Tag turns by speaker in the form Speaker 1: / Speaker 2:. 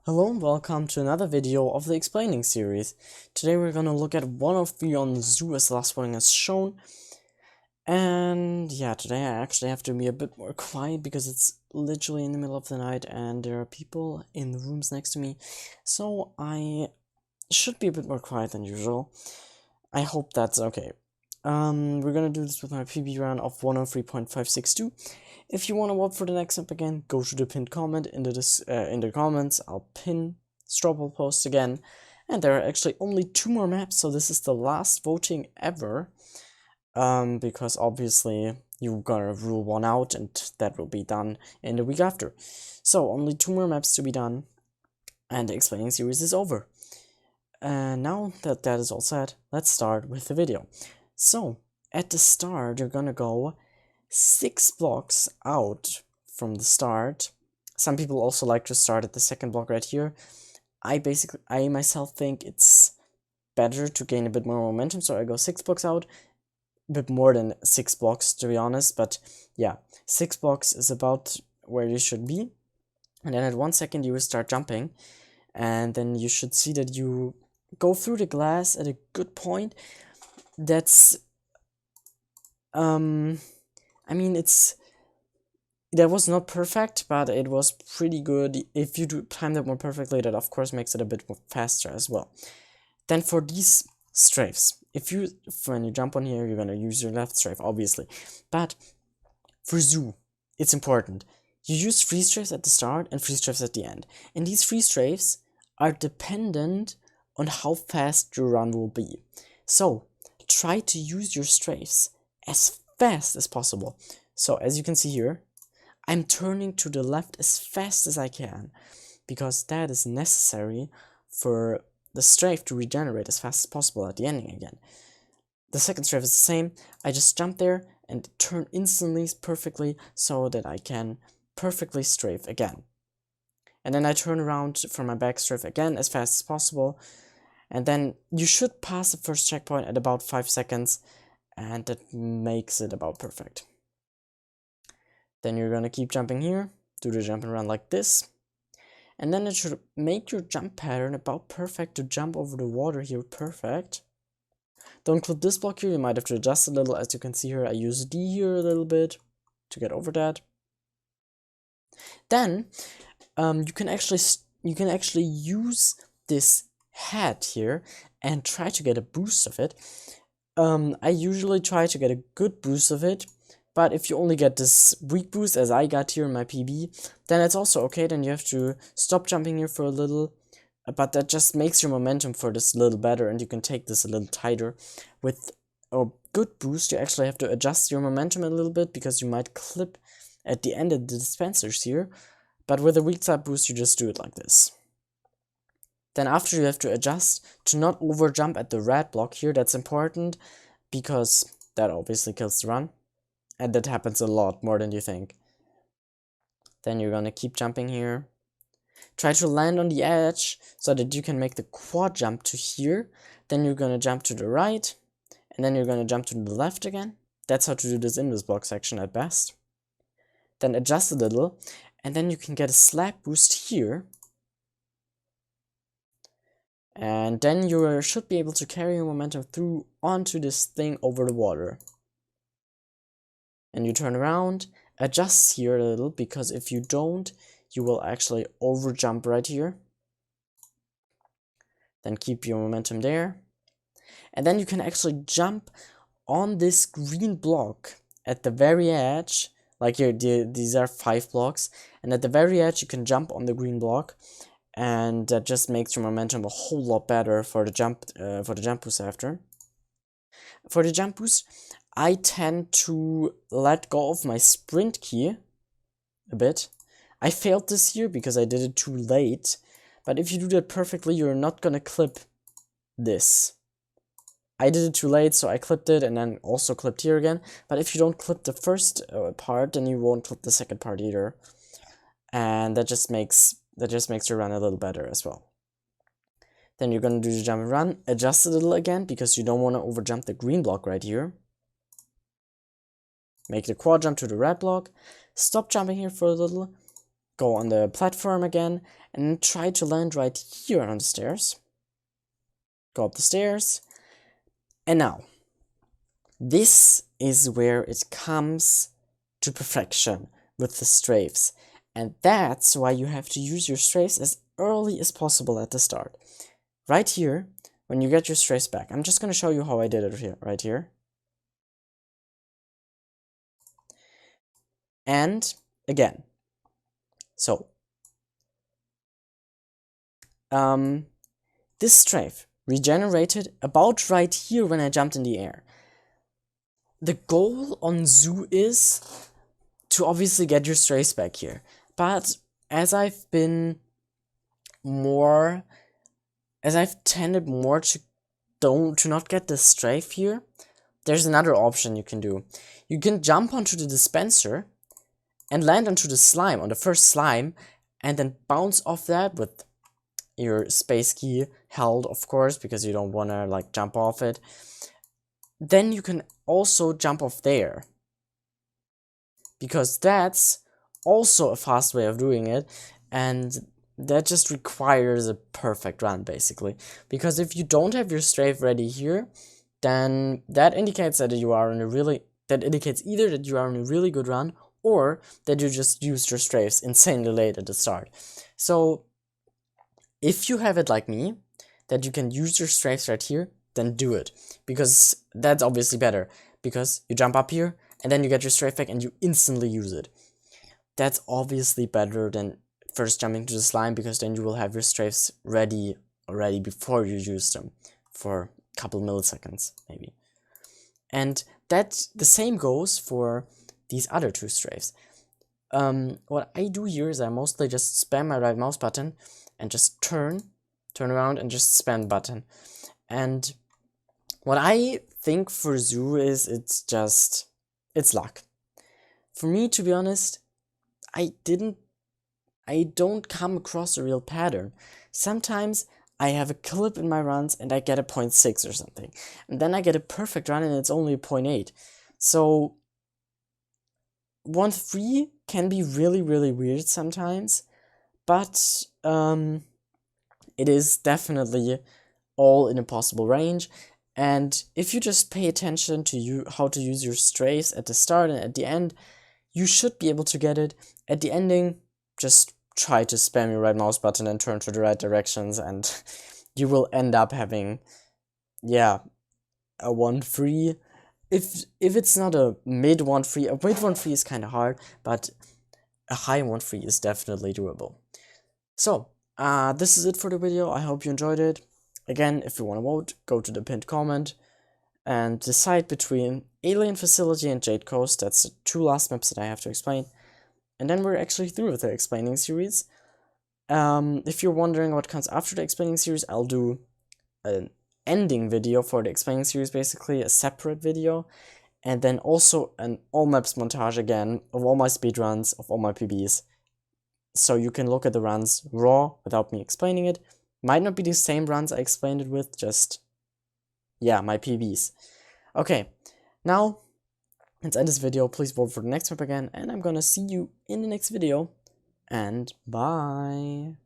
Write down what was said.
Speaker 1: Hello and welcome to another video of the explaining series. Today we're gonna look at 103 on the zoo as the last warning has shown. And yeah, today I actually have to be a bit more quiet because it's literally in the middle of the night and there are people in the rooms next to me. So I should be a bit more quiet than usual. I hope that's okay. We're gonna do this with my PB run of 103.562. If you want to vote for the next step again, go to the pinned comment in the comments. I'll pin straw poll post again, and there are actually only 2 more maps, so this is the last voting ever. Because obviously you're gonna rule 1 out, and that will be done in the week after. So only 2 more maps to be done, and the explaining series is over. And now that that is all said, let's start with the video. So at the start, you're gonna go 6 blocks out from the start. Some people also like to start at the second block right here. I myself think it's better to gain a bit more momentum, so I go 6 blocks out, a bit more than 6 blocks to be honest, but yeah, 6 blocks is about where you should be. And then at 1 second you will start jumping, and then you should see that you go through the glass at a good point. That's I mean, that was not perfect, but it was pretty good. If you do time that more perfectly, that of course makes it a bit more faster as well. Then for these strafes, when you jump on here, you're gonna use your left strafe, obviously. But for zoo, it's important. You use free strafes at the start and free strafes at the end. And these free strafes are dependent on how fast your run will be. So try to use your strafes as fast as possible. So as you can see here, I'm turning to the left as fast as I can, because that is necessary for the strafe to regenerate as fast as possible at the ending again. The second strafe is the same. I just jump there and turn instantly perfectly so that I can perfectly strafe again. And then I turn around for my back strafe again as fast as possible. And then you should pass the first checkpoint at about 5 seconds, and that makes it about perfect. Then you're gonna keep jumping here, do the jump and run like this. And then it should make your jump pattern about perfect to jump over the water here, perfect. Don't clip this block here, you might have to adjust a little. As you can see here, I use D here a little bit to get over that. Then you can actually use this hat here and try to get a boost of it. I usually try to get a good boost of it, but if you only get this weak boost as I got here in my PB, then it's also okay. Then you have to stop jumping here for a little, but that just makes your momentum for this a little better, and you can take this a little tighter. With a good boost, you actually have to adjust your momentum a little bit, because you might clip at the end of the dispensers here, but with a weak side boost, you just do it like this. Then after, you have to adjust to not over jump at the red block here. That's important, because that obviously kills the run, and that happens a lot more than you think. Then you're gonna keep jumping here. Try to land on the edge so that you can make the quad jump to here. Then you're gonna jump to the right, and then you're gonna jump to the left again. That's how to do this in this block section at best. Then adjust a little, and then you can get a slap boost here. And then you should be able to carry your momentum through onto this thing over the water. And you turn around, adjust here a little, because if you don't, you will actually over jump right here. Then keep your momentum there. And then you can actually jump on this green block at the very edge. Like here, these are 5 blocks, and at the very edge you can jump on the green block, and that just makes your momentum a whole lot better for the jump boost after. For the jump boost, I tend to let go of my sprint key a bit. I failed this here because I did it too late, but if you do that perfectly, you're not gonna clip this. I did it too late, so I clipped it and then also clipped here again. But if you don't clip the first part, then you won't clip the second part either, and that just makes your run a little better as well. Then you're gonna do the jump and run, adjust a little again, because you don't want to over jump the green block right here. Make the quad jump to the red block, stop jumping here for a little, go on the platform again and try to land right here on the stairs. Go up the stairs. And now, this is where it comes to perfection with the strafes. And that's why you have to use your strafes as early as possible at the start. Right here, when you get your strafes back, I'm just going to show you how I did it here, right here. And again, so this strafe regenerated about right here when I jumped in the air. The goal on Zoo is to obviously get your strafes back here, but as I've tended more to not get the strafe here, there's another option you can do. You can jump onto the dispenser and land onto the slime, on the first slime, and then bounce off that with your space key held, of course, because you don't want to like jump off it. Then you can also jump off there, because that's also a fast way of doing it, and that just requires a perfect run, basically. Because if you don't have your strafe ready here, then that indicates that you are in a really, that indicates either that you are in a really good run, or that you just used your strafes insanely late at the start. So if you have it like me, that you can use your strafes right here, then do it, because that's obviously better, because you jump up here and then you get your strafe back and you instantly use it. That's obviously better than first jumping to the slime, because then you will have your strafes ready already before you use them for a couple milliseconds maybe. And that the same goes for these other two strafes. What I do here is I mostly just spam my right mouse button and just turn around and just spam the button. And what I think for Zoo is it's luck. For me, to be honest, I don't come across a real pattern. Sometimes I have a clip in my runs and I get a 0.6 or something. And then I get a perfect run and it's only a 0.8. So 1-3 can be really, really weird sometimes. But it is definitely all in a possible range. And if you just pay attention to how to use your strafes at the start and at the end, you should be able to get it. At the ending, just try to spam your right mouse button and turn to the right directions, and you will end up having, yeah, a 1-3. If it's not a mid 1-3, a mid 1-3 is kind of hard, but a high 1-3 is definitely doable. So, this is it for the video. I hope you enjoyed it. Again, if you want to vote, go to the pinned comment and decide between Alien Facility and Jade Coast. That's the two last maps that I have to explain. And then we're actually through with the explaining series. If you're wondering what comes after the explaining series, I'll do an ending video for the explaining series, basically, a separate video. And then also an all maps montage again of all my speedruns, of all my PBs. So you can look at the runs raw without me explaining it. Might not be the same runs I explained it with, just, yeah, my PBs. Okay, now, let's end this video. Please vote for the next map again, and I'm gonna see you in the next video, and bye!